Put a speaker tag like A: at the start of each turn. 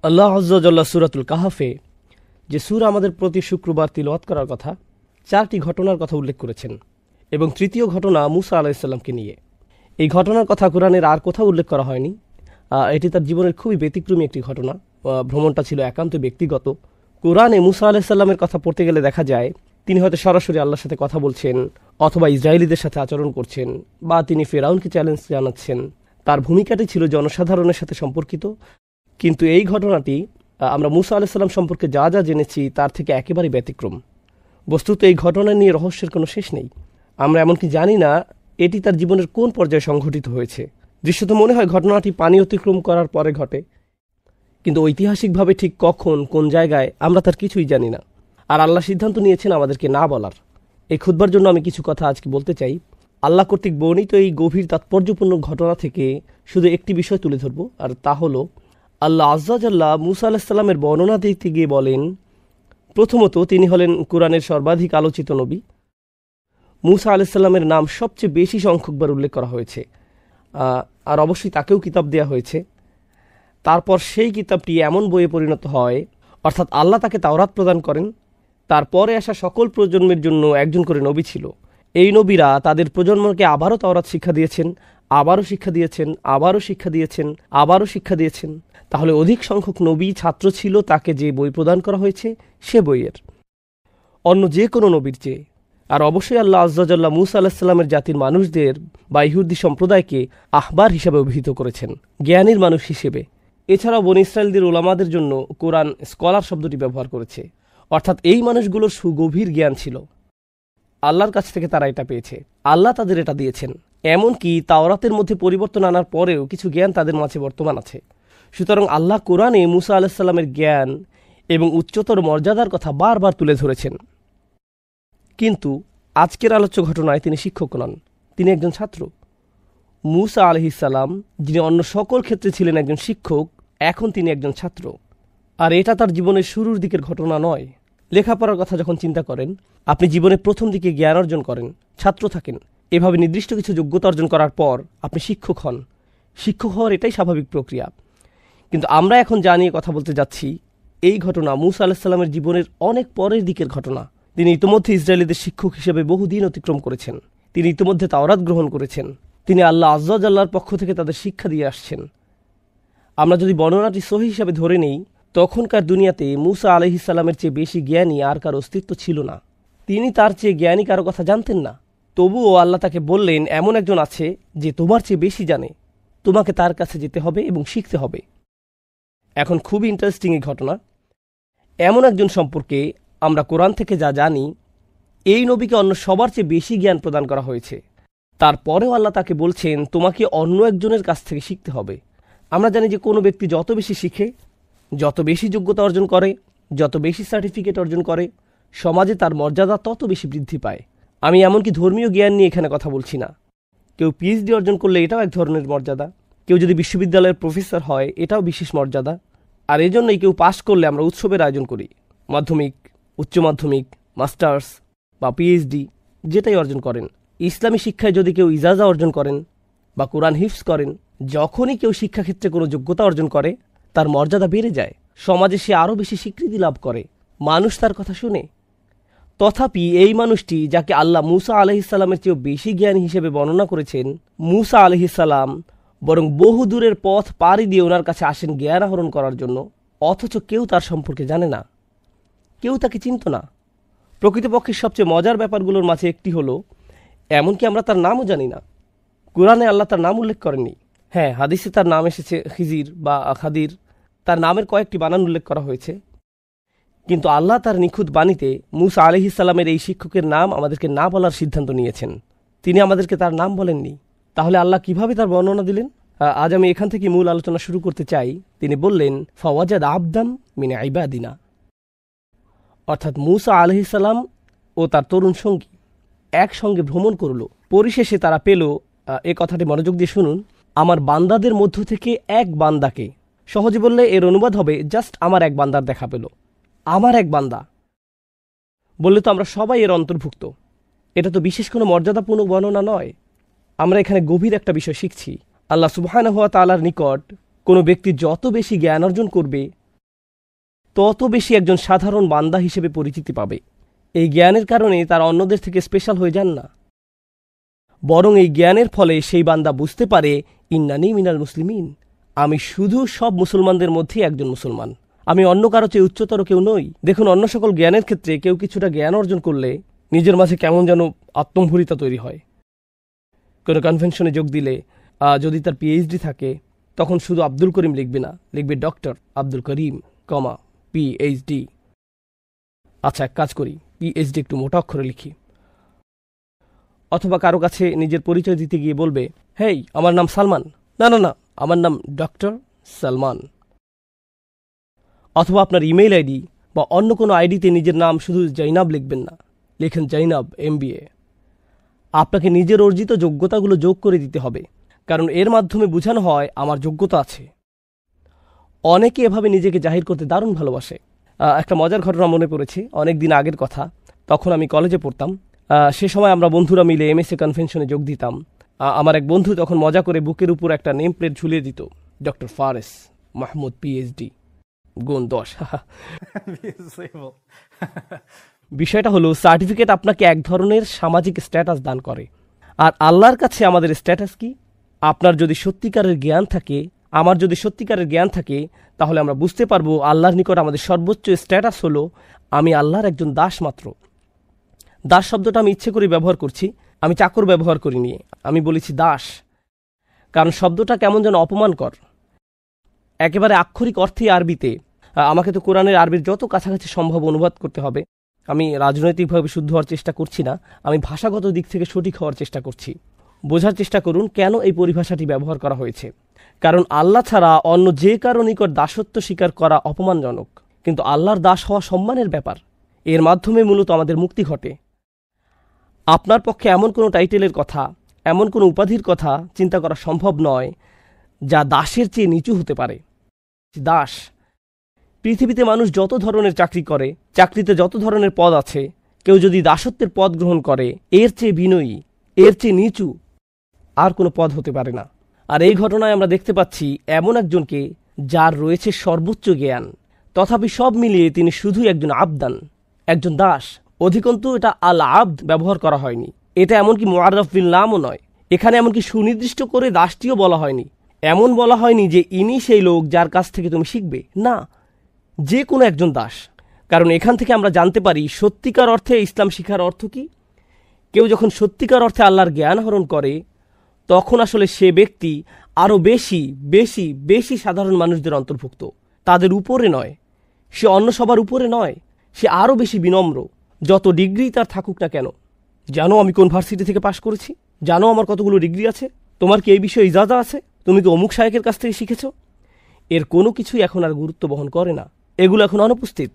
A: আল্লাহ আয্যা ওয়াজাল্লা সূরাতুল কাহফে যে সূরা আমাদের প্রতি শুক্রবার তিলাওয়াত করার কথা, 4টি ঘটনার কথা উল্লেখ করেছেন এবং তৃতীয় ঘটনা মূসা আলাইহিস সালামকে নিয়ে। এই ঘটনার কথা কোরআনের আর কোথাও উল্লেখ করা হয়নি। এটি তার জীবনের খুবই ব্যতিক্রমী একটি ঘটনা। ভ্রমণটা ছিল একান্ত ব্যক্তিগত। কোরআনে মূসা আলাইহিস সালামের কথা পড়তে গেলে দেখা যায় তিনি হয়তো সরাসরি আল্লাহর সাথে কথা বলছেন, অথবা ইসরায়েলিদের সাথে আচরণ করছেন, বা তিনি ফেরাউনকে চ্যালেঞ্জ জানাচ্ছেন। তার ভূমিকাটি ছিল জনসাধারণের সাথে সম্পর্কিত। কিন্তু এই ঘটনাটি আমরা মূসা আলাইহিস সালাম সম্পর্কে যা যা জেনেছি তার থেকে একেবারেই ব্যতিক্রম। বস্তুত এই ঘটনা নিয়ে রহস্যের কোনো শেষ নেই। আমরা এমনকি জানি না এটি তার জীবনের কোন পর্যায়ে সংঘটিত হয়েছে। দৃশ্যত মনে হয় ঘটনাটি পানি অতিক্রম করার পরে ঘটে, কিন্তু ঐতিহাসিকভাবে ঠিক কখন কোন জায়গায় আমরা তার কিছুই জানি না। আর আল্লাহ সিদ্ধান্ত নিয়েছেন আমাদেরকে না বলার। এই খুতবার জন্য আমি কিছু কথা আজকে বলতে চাই। আল্লাহ কর্তৃক বর্ণিত এই গভীর তাৎপর্যপূর্ণ ঘটনা থেকে শুধু একটি বিষয় তুলে ধরব, আর তা হলো আল্লাহ আয্যা ওয়াজাল্লা মূসা আলাইহিস সালামের বর্ণনা দিতে গিয়ে বলেন, প্রথমত তিনি হলেন কোরআনের সর্বাধিক আলোচিত নবী। মূসা আলাইহিস সালামের নাম সবচেয়ে বেশি সংখ্যকবার উল্লেখ করা হয়েছে, আর অবশ্যই তাকেও কিতাব দেওয়া হয়েছে। তারপর সেই কিতাবটি এমন বইয়ে পরিণত হয়, অর্থাৎ আল্লাহ তাকে তাওরাত প্রদান করেন। তারপরে আসা সকল প্রজন্মের জন্য একজন করে নবী ছিল। এই নবীরা তাদের প্রজন্মকে আবারও তাওরাত শিক্ষা দিয়েছেন, আবারও শিক্ষা দিয়েছেন, আবারও শিক্ষা দিয়েছেন, আবারও শিক্ষা দিয়েছেন। তাহলে অধিক সংখ্যক নবী ছাত্র ছিল তাকে যে বই প্রদান করা হয়েছে সে বইয়ের, অন্য যে কোনো নবীর চেয়ে। আর অবশ্যই আল্লাহ আয্যা ওয়াজাল্লা মূসা আলাইহিস সালামের জাতির মানুষদের বা ইহুদি সম্প্রদায়কে আহবার হিসাবে অভিহিত করেছেন, জ্ঞানীর মানুষ হিসেবে। এছাড়াও বনী ইসরায়েলদের ওলামাদের জন্য কোরআন স্কলার শব্দটি ব্যবহার করেছে, অর্থাৎ এই মানুষগুলোর সুগভীর জ্ঞান ছিল। আল্লাহর কাছ থেকে তারা এটা পেয়েছে, আল্লাহ তাদের এটা দিয়েছেন। এমনকি তাওরাতের মধ্যে পরিবর্তন আনার পরেও কিছু জ্ঞান তাদের মাঝে বর্তমান আছে। সুতরাং আল্লাহ কোরআনে মূসা আলাইহিস সালামের জ্ঞান এবং উচ্চতর মর্যাদার কথা বারবার তুলে ধরেছেন। কিন্তু আজকের আলোচ্য ঘটনায় তিনি শিক্ষক নন, তিনি একজন ছাত্র। মূসা আলাইহিস সালাম, যিনি অন্য সকল ক্ষেত্রে ছিলেন একজন শিক্ষক, এখন তিনি একজন ছাত্র। আর এটা তার জীবনের শুরুর দিকের ঘটনা নয়। লেখাপড়ার কথা যখন চিন্তা করেন, আপনি জীবনের প্রথম দিকে জ্ঞান অর্জন করেন, ছাত্র থাকেন, এভাবে নির্দিষ্ট কিছু যোগ্যতা অর্জন করার পর আপনি শিক্ষক হন। শিক্ষক হওয়ার এটাই স্বাভাবিক প্রক্রিয়া। কিন্তু আমরা এখন যা নিয়ে কথা বলতে যাচ্ছি, এই ঘটনা মূসা আলাইহিস সালামের জীবনের অনেক পরের দিকের ঘটনা। তিনি ইতিমধ্যে ইসরায়েলিদের শিক্ষক হিসেবে বহুদিন অতিক্রম করেছেন। তিনি ইতিমধ্যে তাওরাত গ্রহণ করেছেন। তিনি আল্লাহ আয্যা ওয়াজাল্লার পক্ষ থেকে তাদের শিক্ষা দিয়ে আসছেন। আমরা যদি বর্ণনাটি সহিহ হিসাবে ধরে নেই, তখনকার দুনিয়াতে মূসা আলাইহিস সালামের চেয়ে বেশি জ্ঞানী আর কার অস্তিত্ব ছিল না। তিনি তার চেয়ে জ্ঞানী কারো কথা জানতেন না। তবুও আল্লাহ তাকে বললেন, এমন একজন আছে যে তোমার চেয়ে বেশি জানে, তোমাকে তার কাছে যেতে হবে এবং শিখতে হবে। এখন খুবই ইন্টারেস্টিং এই ঘটনা। এমন একজন সম্পর্কে আমরা কোরআন থেকে যা জানি, এই নবীকে অন্য সবার চেয়ে বেশি জ্ঞান প্রদান করা হয়েছে। তারপরেও আল্লাহ তাকে বলছেন তোমাকে অন্য একজনের কাছ থেকে শিখতে হবে। আমরা জানি যে কোনো ব্যক্তি যত বেশি শিখে, যত বেশি যোগ্যতা অর্জন করে, যত বেশি সার্টিফিকেট অর্জন করে, সমাজে তার মর্যাদা তত বেশি বৃদ্ধি পায়। আমি এমনকি ধর্মীয় জ্ঞান নিয়ে এখানে কথা বলছি না। কেউ পিএইচডি অর্জন করলে এটাও এক ধরনের মর্যাদা। কেউ যদি বিশ্ববিদ্যালয়ের প্রফেসর হয় এটাও বিশেষ মর্যাদা। আর এজন্যই কেউ পাশ করলে আমরা উৎসবের আয়োজন করি। মাধ্যমিক, উচ্চ মাধ্যমিক, মাস্টার্স বা পিএইচডি যেটাই অর্জন করেন, ইসলামী শিক্ষায় যদি কেউ ইজাজা অর্জন করেন বা কোরআন হিফজ করেন, যখনই কেউ শিক্ষাক্ষেত্রে কোনো যোগ্যতা অর্জন করে তার মর্যাদা বেড়ে যায়, সমাজে সে আরও বেশি স্বীকৃতি লাভ করে, মানুষ তার কথা শুনে। তথাপি এই মানুষটি, যাকে আল্লাহ মূসা আলাইহিস সালামের চেয়েও বেশি জ্ঞানী হিসেবে বর্ণনা করেছেন, মূসা আলাইহিস সালাম বরং বহু দূরের পথ পাড়ি দিয়ে ওনার কাছে আসেন জ্ঞান আহরণ করার জন্য, অথচ কেউ তার সম্পর্কে জানে না, কেউ তাকে চিনত না। প্রকৃতপক্ষে সবচেয়ে মজার ব্যাপারগুলোর মাঝে একটি হলো, এমনকি আমরা তার নামও জানি না। কোরআনে আল্লাহ তার নাম উল্লেখ করেননি। হ্যাঁ, হাদিসে তার নাম এসেছে খিজির বা খাদির, তার নামের কয়েকটি বানান উল্লেখ করা হয়েছে। কিন্তু আল্লাহ তার নিখুঁত বাণীতে মূসা আলাইহিস সালামের এই শিক্ষকের নাম আমাদেরকে না বলার সিদ্ধান্ত নিয়েছেন। তিনি আমাদেরকে তার নাম বলেননি। তাহলে আল্লাহ কিভাবে তার বর্ণনা দিলেন? আজ আমি এখান থেকে মূল আলোচনা শুরু করতে চাই। তিনি বললেন, ফাওয়াজাদ আবদাম মিন ইবাদিনা, অর্থাৎ মূসা আলাইহিস সালাম ও তার তরুণ সঙ্গী একসঙ্গে ভ্রমণ করল। পরিশেষে তারা পেল, এ কথাটি মনোযোগ দিয়ে শুনুন, আমার বান্দাদের মধ্য থেকে এক বান্দাকে। সহজে বললে এর অনুবাদ হবে, জাস্ট আমার এক বান্দার দেখা পেল। আমার এক বান্দা বললে তো আমরা সবাই এর অন্তর্ভুক্ত। এটা তো বিশেষ কোনো মর্যাদাপূর্ণ বর্ণনা নয়। আমরা এখানে গভীর একটা বিষয় শিখছি। আল্লাহ সুবহানাহু ওয়া তাআলার নিকট কোনো ব্যক্তি যত বেশি জ্ঞান অর্জন করবে, তত বেশি একজন সাধারণ বান্দা হিসেবে পরিচিতি পাবে। এই জ্ঞানের কারণে তারা অন্যদের থেকে স্পেশাল হয়ে যান না, বরং এই জ্ঞানের ফলে সেই বান্দা বুঝতে পারে ইন্নানি মিনাল মুসলিমিন, আমি শুধু সব মুসলমানদের মধ্যে একজন মুসলমান, আমি অন্য কারো চেয়ে উচ্চতর কেউ নই। দেখুন, অন্য সকল জ্ঞানের ক্ষেত্রে কেউ কিছুটা জ্ঞান অর্জন করলে নিজের মাঝে কেমন যেন আত্মম্ভরিতা তৈরি হয়। কোনো কনভেনশনে যোগ দিলে যদি তার পিএইচডি থাকে, তখন শুধু আব্দুল করিম লিখবে না, লিখবে ডক্টর আব্দুল করিম, পিএইচডি। আচ্ছা, এক কাজ করি, পিএইচডি একটু মোটা অক্ষরে লিখি। অথবা কারো কাছে নিজের পরিচয় দিতে গিয়ে বলবে, হেই, আমার নাম সালমান। না না না, আমার নাম ডক্টর সালমান। অথবা আপনার ইমেইল আইডি বা অন্য কোনো আইডিতে নিজের নাম শুধু জৈনাব লিখবেন না, লেখেন জৈনাব MBA। আপনাকে নিজের অর্জিত যোগ্যতাগুলো যোগ করে দিতে হবে, কারণ এর মাধ্যমে বোঝানো হয় আমার যোগ্যতা আছে। অনেকে এভাবে নিজেকে জাহির করতে দারুণ ভালোবাসে। একটা মজার ঘটনা মনে পড়েছে, অনেক দিন আগের কথা। তখন আমি কলেজে পড়তাম। সে সময় আমরা বন্ধুরা মিলে MSA কনভেনশনে যোগ দিতাম। আমার এক বন্ধু তখন মজা করে বুকের উপর একটা নেম প্লেট ঝুলিয়ে দিত, ডক্টর ফারেস মাহমুদ PhD, গুণ 10। বিষয়টা হলো, সার্টিফিকেট আপনাকে এক ধরনের সামাজিক স্ট্যাটাস দান করে। আর আল্লাহর কাছে আমাদের স্ট্যাটাস কি? আপনার যদি সত্যিকারের জ্ঞান থাকে, আমার যদি সত্যিকারের জ্ঞান থাকে, তাহলে আমরা বুঝতে পারবো আল্লাহর নিকট আমাদের সর্বোচ্চ স্ট্যাটাস হলো আমি আল্লাহর একজন দাস মাত্র। দাস শব্দটা আমি ইচ্ছে করে ব্যবহার করছি, আমি চাকর ব্যবহার করিনি, আমি বলেছি দাস, কারণ শব্দটা কেমন যেন অপমানকর। একেবারে আক্ষরিক অর্থে আরবিতে, আমাকে তো কোরআনের আরবির যত কাছাকাছি সম্ভব অনুবাদ করতে হবে। আমি রাজনৈতিকভাবে শুদ্ধ হওয়ার চেষ্টা করছি না, আমি ভাষাগত দিক থেকে সঠিক হওয়ার চেষ্টা করছি। বোঝার চেষ্টা করুন কেন এই পরিভাষাটি ব্যবহার করা হয়েছে। কারণ আল্লাহ ছাড়া অন্য যে কারো নিকট দাসত্ব স্বীকার করা অপমানজনক, কিন্তু আল্লাহর দাস হওয়া সম্মানের ব্যাপার। এর মাধ্যমে মূলত আমাদের মুক্তি ঘটে। আপনার পক্ষে এমন কোনো টাইটেলের কথা, এমন কোনো উপাধির কথা চিন্তা করা সম্ভব নয় যা দাসের চেয়ে নিচু হতে পারে। দাস, পৃথিবীতে মানুষ যত ধরনের চাকরি করে, চাকরিতে যত ধরনের পদ আছে, কেউ যদি দাসত্বের পদ গ্রহণ করে, এর চেয়ে বিনয়ী, এর চেয়ে নিচু আর কোনো পদ হতে পারে না। আর এই ঘটনায় আমরা দেখতে পাচ্ছি এমন একজনকে যার রয়েছে সর্বোচ্চ জ্ঞান, তথাপি সব মিলিয়ে তিনি শুধুই একজন আবদান, একজন দাস। অধিকন্তু এটা আল আবদ ব্যবহার করা হয়নি। এটা এমনকি মুআররাফ বিল নামও নয়। এখানে এমনকি সুনির্দিষ্ট করে দাসটিও বলা হয়নি। এমন বলা হয়নি যে ইনি সেই লোক যার কাছ থেকে তুমি শিখবে, না, যে কোনো একজন দাস। কারণ এখান থেকে আমরা জানতে পারি সত্যিকার অর্থে ইসলাম শিখার অর্থ কি। কেউ যখন সত্যিকার অর্থে আল্লাহর জ্ঞান আহরণ করে, তখন আসলে সে ব্যক্তি আরও বেশি বেশি বেশি সাধারণ মানুষদের অন্তর্ভুক্ত, তাদের উপরে নয়। সে অন্য সবার উপরে নয়, সে আরও বেশি বিনম্র, যত ডিগ্রি তার থাকুক না কেন। জানো আমি কোন ভার্সিটি থেকে পাশ করেছি? জানো আমার কতগুলো ডিগ্রি আছে? তোমার কি এই বিষয়ে ইজাজা আছে? তুমি কি অমুক শায়েখের কাছ থেকে শিখেছ? এর কোনো কিছুই এখন আর গুরুত্ব বহন করে না, এগুলো এখন অনুপস্থিত।